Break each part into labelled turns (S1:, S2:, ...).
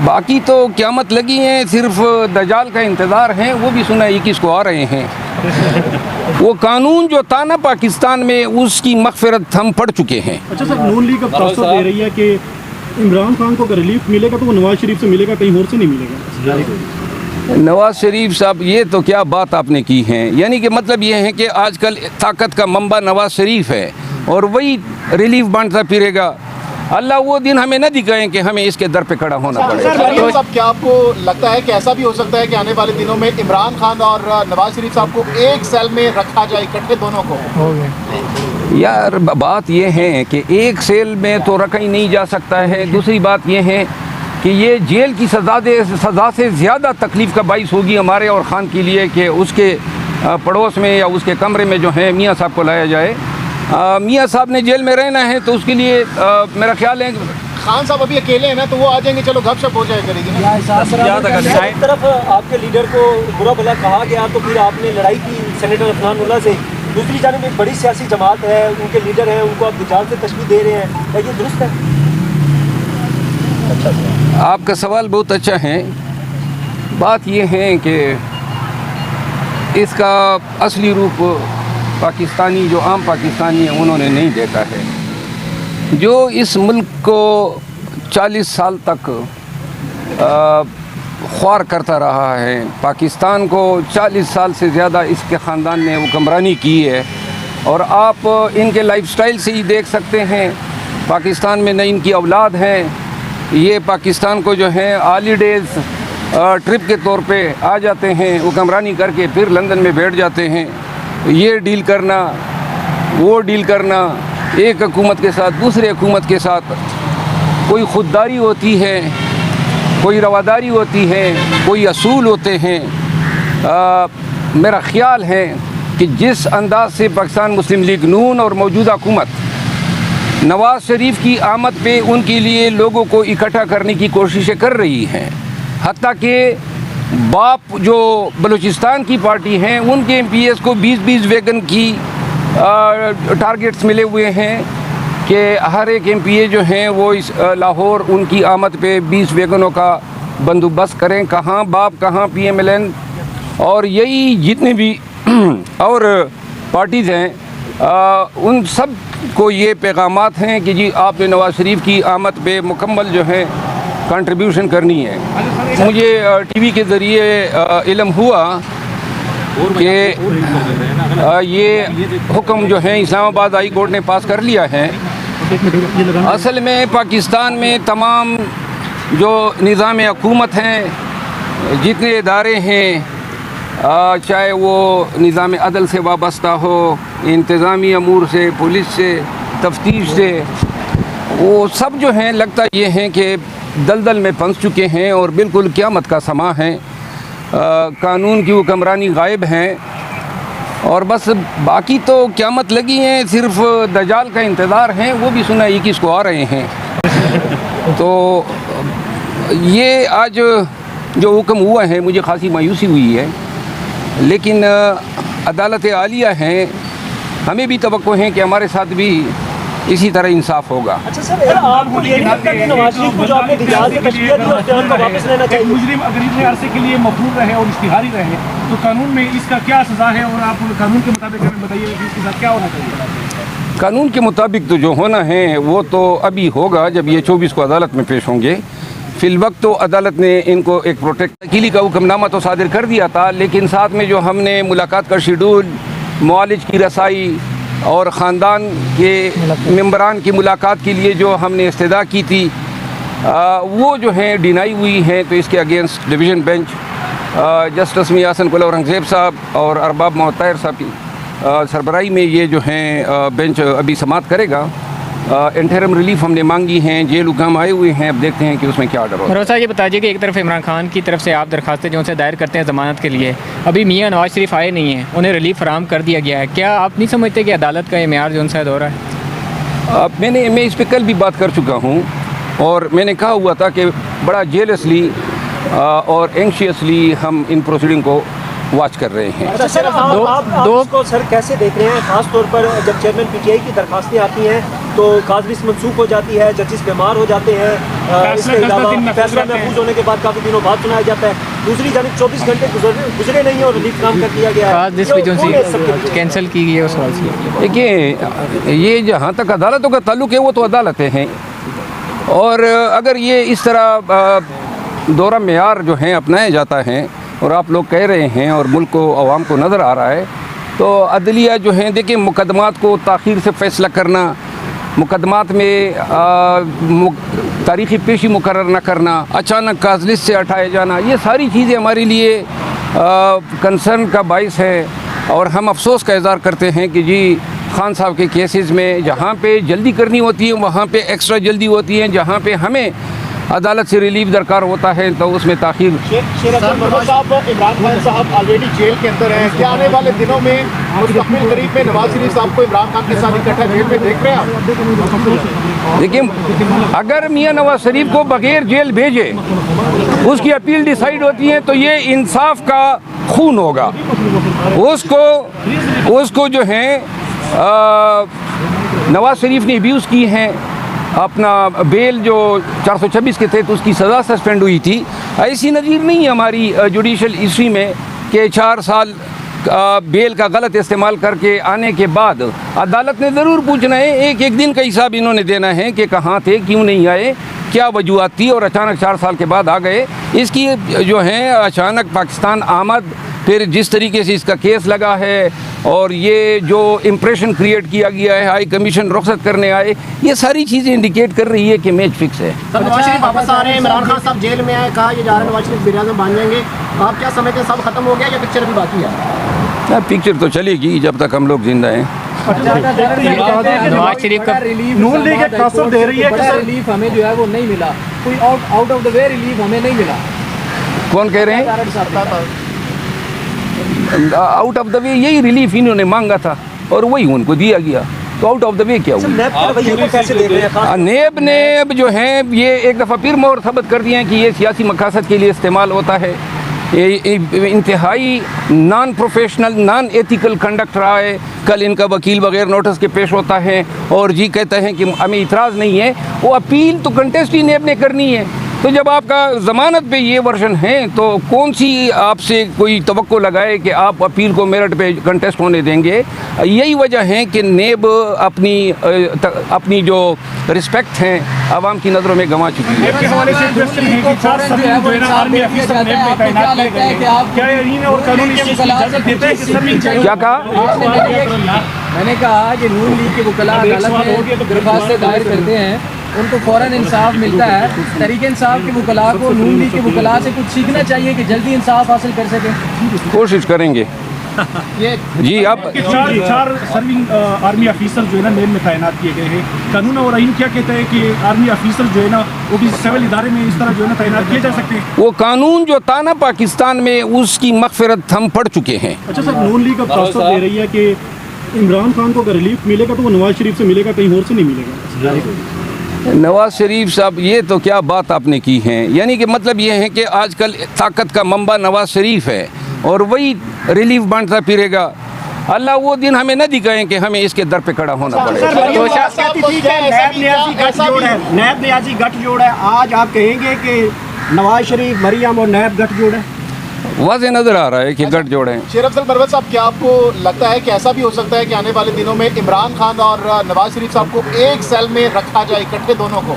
S1: باقی تو قیامت لگی ہیں، صرف دجال کا انتظار ہے، وہ بھی سنا 21 کو آ رہے ہیں۔ وہ قانون جو تھا نا پاکستان میں، اس کی مغفرت ہم پڑھ چکے ہیں۔
S2: اچھا سر، نون لیگ اب تاثر دے رہی ہے کہ عمران خان کو اگر ریلیف ملے گا تو وہ نواز شریف سے ملے گا، کہیں اور سے نہیں ملے گا۔
S1: نواز شریف صاحب، یہ تو کیا بات آپ نے کی ہے، یعنی کہ مطلب یہ ہے کہ آج کل طاقت کا منبع نواز شریف ہے اور وہی ریلیف بانٹتا پھرے گا۔ اللہ وہ دن ہمیں نہ دکھائیں کہ ہمیں اس کے در پہ کھڑا ہونا پڑے۔
S3: صاحب، کیا آپ کو لگتا ہے کہ ایسا بھی ہو سکتا ہے کہ آنے والے دنوں میں عمران خان اور نواز شریف صاحب کو ایک سیل میں رکھا جائے اکٹھے دونوں کو؟
S1: یار بات یہ ہے کہ ایک سیل میں تو رکھا ہی نہیں جا سکتا ہے۔ دوسری بات یہ ہے کہ یہ جیل کی سزا سے زیادہ تکلیف کا باعث ہوگی ہمارے اور خان کے لیے کہ اس کے پڑوس میں یا اس کے کمرے میں جو ہے میاں صاحب کو لایا جائے۔ میاں صاحب نے جیل میں رہنا ہے تو اس کے لیے میرا خیال ہے
S3: خان صاحب ابھی اکیلے ہیں نا، تو وہ آ جائیں گے، چلو گپ شپ ہو جائے کرے گی نا۔
S4: ایک طرف آپ کے لیڈر کو برا بھلا کہا گیا تو پھر آپ نے لڑائی کی سینیٹر عدنان اللہ سے، دوسری جانب ایک بڑی سیاسی جماعت ہے، ان کے لیڈر ہیں، ان کو آپ دجال سے تشبیہ دے رہے ہیں، کیا یہ درست ہے؟
S1: آپ کا سوال بہت اچھا ہے۔ بات یہ ہے کہ اس کا اصلی روپ پاکستانی جو عام پاکستانی ہیں انہوں نے نہیں دیکھا ہے۔ جو اس ملک کو 40 سال تک خوار کرتا رہا ہے، پاکستان کو 40 سال سے زیادہ اس کے خاندان نے حکمرانی کی ہے، اور آپ ان کے لائف سٹائل سے ہی دیکھ سکتے ہیں۔ پاکستان میں نہ ان کی اولاد ہیں، یہ پاکستان کو جو ہے ہالیڈیز ٹرپ کے طور پہ آ جاتے ہیں، حکمرانی کر کے پھر لندن میں بیٹھ جاتے ہیں۔ یہ ڈیل کرنا، وہ ڈیل کرنا، ایک حکومت کے ساتھ دوسرے حکومت کے ساتھ، کوئی خودداری ہوتی ہے، کوئی رواداری ہوتی ہے، کوئی اصول ہوتے ہیں۔ میرا خیال ہے کہ جس انداز سے پاکستان مسلم لیگ نون اور موجودہ حکومت نواز شریف کی آمد پہ ان کے لیے لوگوں کو اکٹھا کرنے کی کوششیں کر رہی ہیں، حتیٰ کہ باپ جو بلوچستان کی پارٹی ہیں ان کے ایم پی ایس کو 20 ویگن کی ٹارگٹس ملے ہوئے ہیں کہ ہر ایک ایم پی اے جو ہیں وہ اس لاہور ان کی آمد پہ 20 ویگنوں کا بندوبست کریں۔ کہاں باپ، کہاں پی ایم ایل این، اور یہی جتنے بھی اور پارٹیز ہیں ان سب کو یہ پیغامات ہیں کہ جی آپ نے نواز شریف کی آمد پہ مکمل جو ہے کنٹریبیوشن کرنی ہے۔ مجھے ٹی وی کے ذریعے علم ہوا کہ یہ حکم جو ہے اسلام آباد ہائی کورٹ نے پاس کر لیا ہے۔ اصل میں پاکستان میں تمام جو نظام حکومت ہیں، جتنے ادارے ہیں، چاہے وہ نظام عدل سے وابستہ ہو، انتظامی امور سے، پولیس سے، تفتیش سے، وہ سب جو ہیں لگتا یہ ہیں کہ دلدل میں پھنس چکے ہیں اور بالکل قیامت کا سماں ہے۔ قانون کی حکمرانی غائب ہیں، اور بس باقی تو قیامت لگی ہیں، صرف دجال کا انتظار ہے، وہ بھی سنا 21 کو آ رہے ہیں۔ تو یہ آج جو حکم ہوا ہے مجھے خاصی مایوسی ہوئی ہے، لیکن عدالت عالیہ ہیں، ہمیں بھی توقع ہے کہ ہمارے ساتھ بھی اسی طرح انصاف ہوگا۔
S4: اچھا سر، آپ کو یہ نہیں لگتا کہ نواز شریف کو جو آپ نے دجال سے تشبیہ دی اس بیان کو واپس لینا چاہیے؟
S2: مجرم اگر اتنے عرصے کے لیے مفرور رہے اور اشتہاری رہے تو قانون میں اس کا کیا سزا ہے، اور آپ قانون کے مطابق ہمیں بتائیے کہ اس کے ساتھ کیا ہونا چاہیے؟
S1: قانون کے مطابق تو جو ہونا ہے وہ تو ابھی ہوگا جب یہ 24 کو عدالت میں پیش ہوں گے۔ فی الوقت تو عدالت نے ان کو ایک وکیلی کا حکم نامہ تو صادر کر دیا تھا، لیکن ساتھ میں جو ہم نے ملاقات کا شیڈول، معالج کی رسائی اور خاندان کے ممبران کی ملاقات کے لیے جو ہم نے استدعا کی تھی، وہ جو ہیں ڈینائی ہوئی ہیں۔ تو اس کے اگینسٹ ڈویژن بینچ جسٹس میاں حسن قلعہ اورنگزیب صاحب اور ارباب محمد طاہر صاحب کی سربراہی میں یہ جو ہیں بینچ ابھی سماعت کرے گا۔ انٹرم ریلیف ہم نے مانگی ہیں، جیل حکام آئے ہوئے ہیں، اب دیکھتے ہیں کہ اس میں کیا آرڈر ہوگا۔
S5: مروت صاحب یہ بتائیے کہ ایک طرف عمران خان کی طرف سے آپ درخواستیں جو سے دائر کرتے ہیں ضمانت کے لیے، ابھی میاں نواز شریف آئے نہیں ہیں، انہیں ریلیف فراہم کر دیا گیا ہے، کیا آپ نہیں سمجھتے کہ عدالت کا یہ معیار جو ان سے ہو رہا ہے؟
S1: میں اس پہ کل بھی بات کر چکا ہوں، اور میں نے کہا ہوا تھا کہ بڑا جیلسلی اور اینکشیسلی ہم ان پروسیڈنگ کو واچ کر رہے ہیں۔
S4: سر آپ کو سر کیسے دیکھ رہے ہیں، خاص طور پر جب چیئرمین پی ٹی آئی کی درخواستیں آتی ہیں تو کاز لسٹ منسوخ ہو جاتی ہے, ججز بیمار ہو جاتے ہیں, اس کے علاوہ فیصلہ محفوظ ہونے کے بعد کافی دنوں بعد سنایا جاتا ہے. دوسری جانب 24 گھنٹے گزرے نہیں ہیں اور ریلیف فراہم کر دیا گیا ہے.
S5: کاز لسٹ بھی جو کینسل کی گئی ہے اس حوالے سے
S1: دیکھیے یہ جہاں تک عدالتوں کا تعلق ہے وہ تو عدالتیں ہیں, اور اگر یہ اس طرح دورہ معیار جو ہیں اپنایا جاتا ہے اور آپ لوگ کہہ رہے ہیں اور ملک کو عوام کو نظر آ رہا ہے, تو عدلیہ جو ہیں دیکھیں مقدمات کو تاخیر سے فیصلہ کرنا, مقدمات میں تاریخی پیشی مقرر نہ کرنا, اچانک کاز لسٹ سے ہٹائے جانا, یہ ساری چیزیں ہمارے لیے کنسرن کا باعث ہے. اور ہم افسوس کا اظہار کرتے ہیں کہ جی خان صاحب کے کیسز میں جہاں پہ جلدی کرنی ہوتی ہے وہاں پہ ایکسٹرا جلدی ہوتی ہے, جہاں پہ ہمیں عدالت سے ریلیف درکار ہوتا ہے تو اس میں تاخیر.
S3: صاحب عمران خان صاحب آلریڈی جیل کے اندر ہیں, کیا آنے والے دنوں میں مستقبل قریب میں نواز شریف صاحب کو عمران خان کے ساتھ اکٹھا جیل میں دیکھ رہے ہیں آپ؟
S1: دیکھیں اگر میاں نواز شریف کو بغیر جیل بھیجے اس کی اپیل ڈیسائیڈ ہوتی ہے تو یہ انصاف کا خون ہوگا. اس کو جو ہیں نواز شریف نے ابیوز کی ہیں, اپنا بیل جو 426 کے تحت اس کی سزا سسپینڈ ہوئی تھی, ایسی نظیر نہیں ہے ہماری جوڈیشل ہسٹری میں کہ 4 سال بیل کا غلط استعمال کر کے آنے کے بعد عدالت نے ضرور پوچھنا ہے, ایک دن کا حساب انہوں نے دینا ہے کہ کہاں تھے, کیوں نہیں آئے, کیا وجوہات تھی, اور اچانک 4 سال کے بعد آ گئے. اس کی جو ہیں اچانک پاکستان آمد, پھر جس طریقے سے اس کا کیس لگا ہے اور یہ جو امپریشن کریٹ کیا گیا ہے, ہائی کمیشن رخصت کرنے آئے, یہ ساری چیزیں انڈیکیٹ کر رہی ہے کہ میچ فکس ہے.
S6: نواز شریف واپس آ رہے ہیں, عمران خان صاحب جیل میں آئے, کہا یہ جا رہے ہیں نواز شریف وزیر اعظم بن جائیں گے, آپ کیا سمجھتے ہیں سب ختم ہو گیا یا پکچر بھی باقی ہے؟
S1: پکچر تو چلے گی جب تک ہم لوگ زندہ ہیں.
S5: نواز شریف کا
S2: نون لیگ ایک تاثر دے رہی ہے کہ سر
S6: ریلیف ہمیں جو ہے وہ نہیں ملا, کوئی out of the way relief ہمیں نہیں ملا.
S1: کون کہہ رہے ہیں آؤٹ آف دا وے؟ یہی ریلیف انہوں نے مانگا تھا اور وہی ان کو دیا گیا, تو آؤٹ آف دا وے کیا ہوا؟ نیب نے اب جو ہیں یہ ایک دفعہ پھر مہر ثبت کر دیا ہے کہ یہ سیاسی مقاصد کے لیے استعمال ہوتا ہے. انتہائی non professional naan ethical conduct رہا ہے. کل ان کا وکیل بغیر نوٹس کے پیش ہوتا ہے اور جی کہتا ہے کہ ہمیں اعتراض نہیں ہے, وہ اپیل تو کنٹیسٹ ہی نیب نے کرنی ہے. تو جب آپ کا ضمانت پہ یہ ورژن ہے تو کون سی آپ سے کوئی توقع لگائے کہ آپ اپیل کو میرٹ پہ کنٹیسٹ ہونے دیں گے؟ یہی وجہ ہے کہ نیب اپنی جو رسپیکٹ ہیں عوام کی نظروں میں گنوا چکی ہے. کیا کہا؟
S6: میں نے کہا کہ نون لیگ کے وکلاء عدالت میں درخواستیں دائر کرتے ہیں, ان کو فوراً انصاف ملتا ہے. تحریک انصاف کے وکلاء کو نون لیگ کے وکلاء سے کچھ سیکھنا چاہیے کہ جلدی انصاف حاصل کر سکیں.
S1: کوشش کریں گے جی. آپ
S2: 4 سرونگ آرمی آفیسر جو ہے نا نیب میں تعینات کیے گئے ہیں, قانون اور آئین کیا کہتا ہے کہ آرمی آفیسر جو ہے نا وہ بھی سول ادارے میں اس طرح جو ہے نا تعینات کیے جا سکتے ہیں؟
S1: وہ قانون جو تھا نا پاکستان میں اس کی مغفرت ہم پڑھ چکے ہیں.
S7: اچھا سر, نون لیگ اب تاثر دے رہی ہے کہ عمران خان کو اگر ریلیف ملے گا تو وہ نواز شریف سے ملے گا, کہیں اور سے نہیں ملے گا.
S1: نواز شریف صاحب یہ تو کیا بات آپ نے کی ہے, یعنی کہ مطلب یہ ہے کہ آج کل طاقت کا منبع نواز شریف ہے اور وہی ریلیف بانٹتا پھرے گا. اللہ وہ دن ہمیں نہ دکھائیں کہ ہمیں اس کے در پہ کھڑا ہونا پڑے.
S6: نیب نیازی گٹھ جوڑ ہے, آج آپ کہیں گے کہ نواز شریف مریم اور نیب گٹھ جوڑ ہے؟
S1: واضح نظر آ رہا ہے کہ گٹھ جوڑ ہیں.
S3: شیر افضل مروت صاحب, کیا آپ کو لگتا ہے کہ ایسا بھی ہو سکتا ہے کہ آنے والے دنوں میں عمران خان اور نواز شریف صاحب کو ایک سیل میں رکھا جائے اکٹھے دونوں کو؟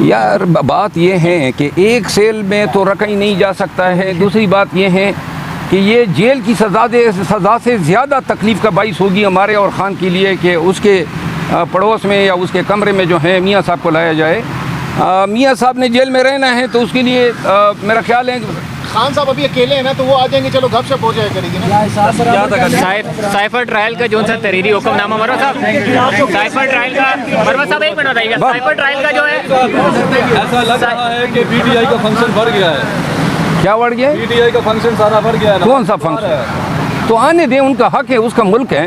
S1: یار بات یہ ہے کہ ایک سیل میں تو رکھا ہی نہیں جا سکتا ہے. دوسری بات یہ ہے کہ یہ جیل کی سزا سے زیادہ تکلیف کا باعث ہوگی ہمارے اور خان کے لیے کہ اس کے پڑوس میں یا اس کے کمرے میں جو ہے میاں صاحب کو لایا جائے. میاں صاحب نے جیل میں رہنا ہے تو اس کے لیے میرا خیال ہے
S3: خان صاحب ابھی اکیلے ہیں نا تو وہ آ جائیں گے, چلو گپ شپ ہو جائے کرے گی نا.
S5: سائفر ٹرائل کا جو سا تحریری حکم نامہ مروت صاحب, سائفر ٹرائل کا مروت صاحب ایک منٹ بتائیے گا, سائفر ٹرائل کا جو ہے
S8: ایسا لگ رہا ہے کہ پی ٹی آئی کا فنکشن بڑھ گیا ہے.
S1: کیا بڑھ گیا؟
S8: پی ٹی آئی کا فنکشن سارا بڑھ گیا ہے.
S1: کون سا فنکشن؟ تو آنے دیں, ان کا حق ہے, اس کا ملک ہے.